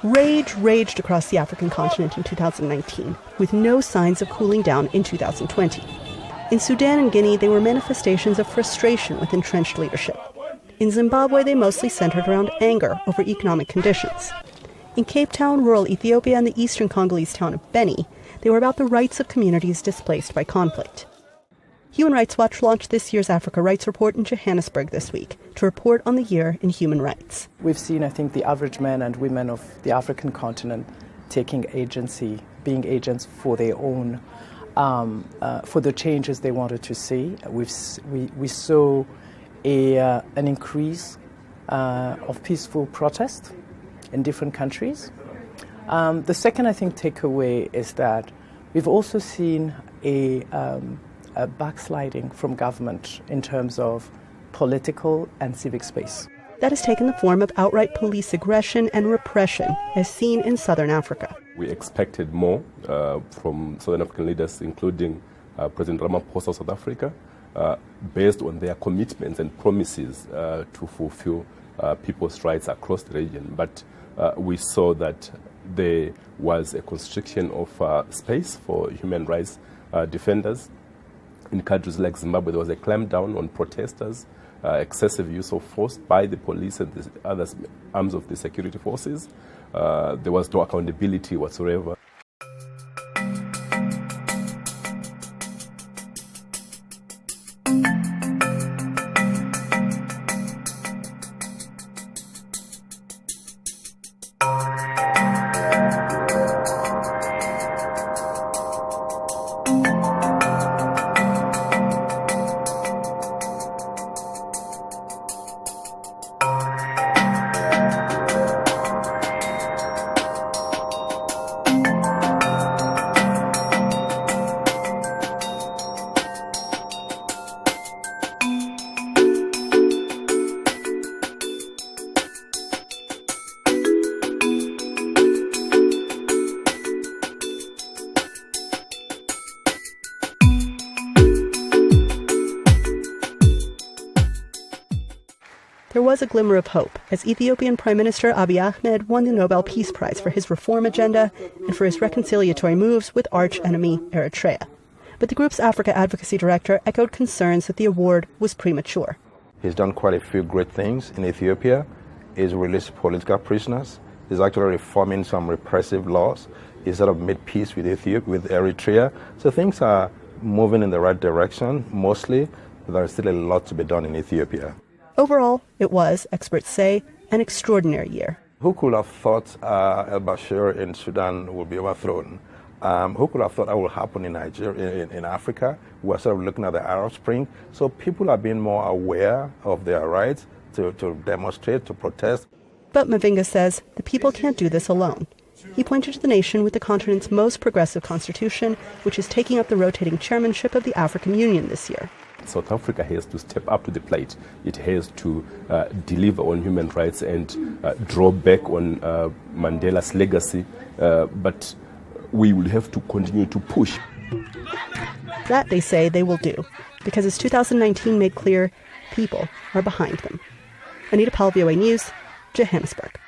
Rage raged across the African continent in 2019, with no signs of cooling down in 2020. In Sudan and Guinea, they were manifestations of frustration with entrenched leadership. In Zimbabwe, they mostly centered around anger over economic conditions. In Cape Town, rural Ethiopia, and the eastern Congolese town of Beni, they were about the rights of communities displaced by conflict. Human Rights Watch launched this year's Africa Rights Report in Johannesburg this week to report on the year in human rights. We've seen, I think, the average men and women of the African continent taking agency, being agents for their own, for the changes they wanted to see. We saw an increase of peaceful protest in different countries. The second, I think, takeaway is that we've also seen a backsliding from government in terms of political and civic space. That has taken the form of outright police aggression and repression, as seen in southern Africa. We expected more from Southern African leaders, including President Ramaphosa of South Africa, based on their commitments and promises to fulfill people's rights across the region. But we saw that there was a constriction of space for human rights defenders. In countries like Zimbabwe, there was a clampdown on protesters, excessive use of force by the police and the other arms of the security forces. There was no accountability whatsoever. There was a glimmer of hope as Ethiopian Prime Minister Abiy Ahmed won the Nobel Peace Prize for his reform agenda and for his reconciliatory moves with arch-enemy Eritrea. But the group's Africa Advocacy Director echoed concerns that the award was premature. He's done quite a few great things in Ethiopia. He's released political prisoners. He's actually reforming some repressive laws. He's sort of made peace with Eritrea. So things are moving in the right direction, mostly, but there's still a lot to be done in Ethiopia. Overall, it was, experts say, an extraordinary year. Who could have thought al-Bashir in Sudan would be overthrown? Who could have thought that would happen in Nigeria, in Africa? We're sort of looking at the Arab Spring. So people are being more aware of their rights to demonstrate, to protest. But Mavinga says the people can't do this alone. He pointed to the nation with the continent's most progressive constitution, which is taking up the rotating chairmanship of the African Union this year. South Africa has to step up to the plate. It has to deliver on human rights and draw back on Mandela's legacy. But we will have to continue to push. That, they say, they will do, because as 2019 made clear, people are behind them. Anita, Powell, VOA News, Johannesburg.